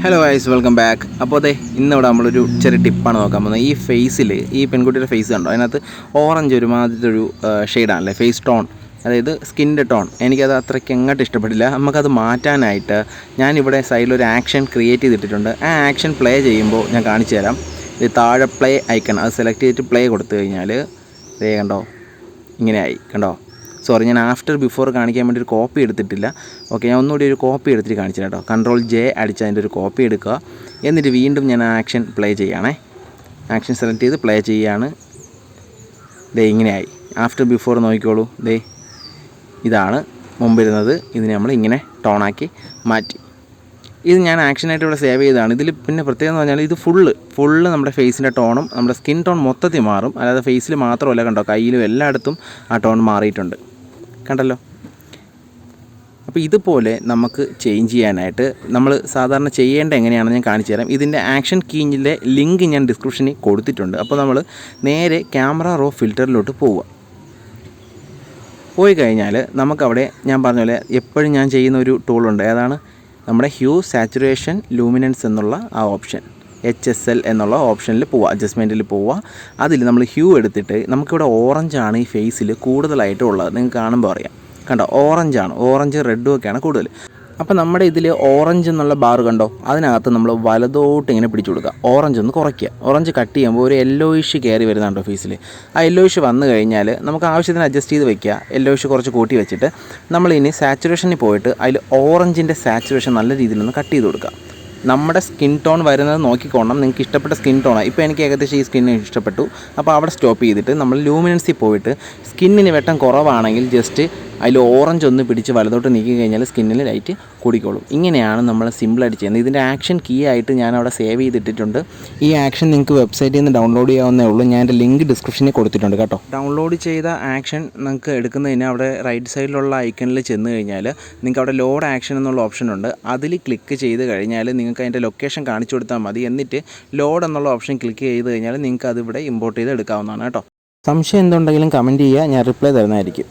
Hello guys, welcome back. അപ്പോൾ അതെ ഇന്നിവിടെ നമ്മളൊരു ചെറിയ ടിപ്പാണ് നോക്കാൻ പോകുന്നത്. ഈ ഫേസിൽ ഈ പെൺകുട്ടിയുടെ ഫേസ് കണ്ടോ, അതിനകത്ത് ഓറഞ്ച് ഒരുമാതിരി ഒരു ഷെയ്ഡാണല്ലേ, ഫേസ് ടോൺ, അതായത് സ്കിൻ്റെ ടോൺ. എനിക്കത് അത്രയ്ക്ക് എങ്ങോട്ട് ഇഷ്ടപ്പെട്ടില്ല. നമുക്കത് മാറ്റാനായിട്ട് ഞാനിവിടെ സൈഡിലൊരു ആക്ഷൻ ക്രിയേറ്റ് ചെയ്തിട്ടുണ്ട്. ആ ആക്ഷൻ പ്ലേ ചെയ്യുമ്പോൾ ഞാൻ കാണിച്ചു തരാം. ഇത് താഴെ പ്ലേ ഐക്കൺ അത് സെലക്ട് ചെയ്തിട്ട് പ്ലേ കൊടുത്തു കഴിഞ്ഞാൽ ദേ കണ്ടോ, ഇങ്ങനെയായി കണ്ടോ. സോറി, ഞാൻ ആഫ്റ്റർ ബിഫോർ കാണിക്കാൻ വേണ്ടി ഒരു കോപ്പി എടുത്തിട്ടില്ല. ഓക്കെ, ഞാൻ ഒന്നുകൂടി ഒരു കോപ്പി എടുത്തിട്ട് കാണിച്ചു കേട്ടോ. Ctrl+J അടിച്ച് അതിൻ്റെ ഒരു കോപ്പി എടുക്കുക. എന്നിട്ട് വീണ്ടും ഞാൻ ആക്ഷൻ പ്ലേ ചെയ്യുകയാണേ. ആക്ഷൻ സെലക്ട് ചെയ്ത് പ്ലേ ചെയ്യുകയാണ്. ദേ ഇങ്ങനെയായി. ആഫ്റ്റർ ബിഫോർ നോക്കിക്കോളൂ. ദേ ഇതാണ് മുമ്പിരുന്നത്. ഇതിനെ നമ്മൾ ഇങ്ങനെ ടോണാക്കി മാറ്റി. ഇത് ഞാൻ ആക്ഷനായിട്ട് ഇവിടെ സേവ് ചെയ്തതാണ്. ഇതിൽ പിന്നെ പ്രത്യേകം എന്ന് പറഞ്ഞാൽ ഇത് ഫുള്ള് നമ്മുടെ ഫേസിൻ്റെ ടോണും നമ്മുടെ സ്കിൻ ടോൺ മൊത്തത്തിൽ മാറും. അല്ലാതെ ഫേസിൽ മാത്രമല്ല, കണ്ടോ, കയ്യിലും എല്ലായിടത്തും ആ ടോൺ മാറിയിട്ടുണ്ട്, കണ്ടല്ലോ. അപ്പോൾ ഇതുപോലെ നമുക്ക് ചേഞ്ച് ചെയ്യാനായിട്ട് നമ്മൾ സാധാരണ ചെയ്യേണ്ട എങ്ങനെയാണെന്ന് ഞാൻ കാണിച്ചു തരാം. ഇതിൻ്റെ ആക്ഷൻ കീയിലെ ലിങ്ക് ഞാൻ ഡിസ്ക്രിപ്ഷനിൽ കൊടുത്തിട്ടുണ്ട്. അപ്പോൾ നമ്മൾ നേരെ ക്യാമറ റോ ഫിൽറ്ററിലോട്ട് പോയി കഴിഞ്ഞാൽ നമുക്കവിടെ ഞാൻ പറഞ്ഞ പോലെ എപ്പോഴും ഞാൻ ചെയ്യുന്ന ഒരു ടൂളുണ്ട്. ഏതാണ്? നമ്മുടെ ഹ്യൂ, സാച്ചുറേഷൻ, ലൂമിനൻസ് എന്നുള്ള ആ ഓപ്ഷൻ, HSL എന്നുള്ള ഓപ്ഷനിൽ പോവുക, അഡ്ജസ്റ്റ്മെൻറ്റിൽ പോവുക. അതിൽ നമ്മൾ ഹ്യൂ എടുത്തിട്ട് നമുക്കിവിടെ ഓറഞ്ചാണ് ഈ ഫേസിൽ കൂടുതലായിട്ടും ഉള്ളത്. നിങ്ങൾക്ക് കാണുമ്പോൾ അറിയാം, കണ്ടോ, ഓറഞ്ചാണ്, ഓറഞ്ച് റെഡും ഒക്കെയാണ് കൂടുതൽ. അപ്പോൾ നമ്മുടെ ഇതിൽ ഓറഞ്ച് എന്നുള്ള ബാർ കണ്ടോ, അതിനകത്ത് നമ്മൾ വലതോട്ട് ഇങ്ങനെ പിടിച്ചു കൊടുക്കുക. ഓറഞ്ച് ഒന്ന് കുറയ്ക്കുക. ഓറഞ്ച് കട്ട് ചെയ്യുമ്പോൾ ഒരു യെല്ലോയിഷ് കയറി വരുന്നുണ്ടോ ഫേസിൽ. ആ യെല്ലോയിഷ് വന്നു കഴിഞ്ഞാൽ നമുക്ക് ആവശ്യത്തിന് അഡ്ജസ്റ്റ് ചെയ്ത് വെക്കുക. യെല്ലോയിഷ് കുറച്ച് കൂട്ടി വെച്ചിട്ട് നമ്മളിനി സാച്ചുറേഷനിൽ പോയിട്ട് അതിൽ ഓറഞ്ചിൻ്റെ സാച്ചുറേഷൻ നല്ല രീതിയിലൊന്ന് കട്ട് ചെയ്ത് കൊടുക്കുക. നമ്മുടെ സ്കിൻ ടോൺ വരുന്നത് നോക്കിക്കോണം. നിങ്ങൾക്ക് ഇഷ്ടപ്പെട്ട സ്കിൻ ടോണാണ്. ഇപ്പോൾ എനിക്ക് ഏകദേശം ഈ സ്കിന്നിന് ഇഷ്ടപ്പെട്ടു. അപ്പോൾ അവിടെ സ്റ്റോപ്പ് ചെയ്തിട്ട് നമ്മൾ ലൂമിനൻസിൽ പോയിട്ട് സ്കിന്നിന് വെട്ടം കുറവാണെങ്കിൽ ജസ്റ്റ് അതിൽ ഓറഞ്ച് ഒന്ന് പിടിച്ച് വലതോട്ട് നീക്കി കഴിഞ്ഞാൽ സ്കിന്നിൽ ലൈറ്റ് കൂടിക്കോളും. ഇങ്ങനെയാണ് നമ്മൾ സിമ്പിളായിട്ട് ചെയ്യുന്നത്. ഇതിൻ്റെ ആക്ഷൻ കീ ആയിട്ട് ഞാൻ അവിടെ സേവ് ചെയ്തിട്ടിട്ടുണ്ട്. ഈ ആക്ഷൻ നിങ്ങൾക്ക് വെബ്സൈറ്റിൽ നിന്ന് ഡൗൺലോഡ് ചെയ്യാവുന്നേ ഉള്ളൂ. ഞാൻ എൻ്റെ ലിങ്ക് ഡിസ്ക്രിപ്ഷനിൽ കൊടുത്തിട്ടുണ്ട് കേട്ടോ. ഡൗൺലോഡ് ചെയ്ത ആക്ഷൻ നിങ്ങൾക്ക് എടുക്കുന്നതിന് അവിടെ റൈറ്റ് സൈഡിലുള്ള ഐക്കണിൽ ചെന്ന് കഴിഞ്ഞാൽ നിങ്ങൾക്ക് അവിടെ ലോഡ് ആക്ഷൻ എന്നുള്ള ഓപ്ഷൻ ഉണ്ട്. അതിൽ ക്ലിക്ക് ചെയ്ത് കഴിഞ്ഞാൽ നിങ്ങൾക്ക് അതിൻ്റെ ലൊക്കേഷൻ കാണിച്ചു കൊടുത്താൽ മതി. എന്നിട്ട് ലോഡ് എന്നുള്ള ഓപ്ഷൻ ക്ലിക്ക് ചെയ്ത് കഴിഞ്ഞാൽ നിങ്ങൾക്ക് അതിവിടെ ഇമ്പോർട്ട് ചെയ്ത് എടുക്കാവുന്നതാണ് കേട്ടോ. സംശയം എന്തുണ്ടെങ്കിലും കമൻറ്റ് ചെയ്യുക, ഞാൻ റിപ്ലൈ തരുന്നതായിരിക്കും.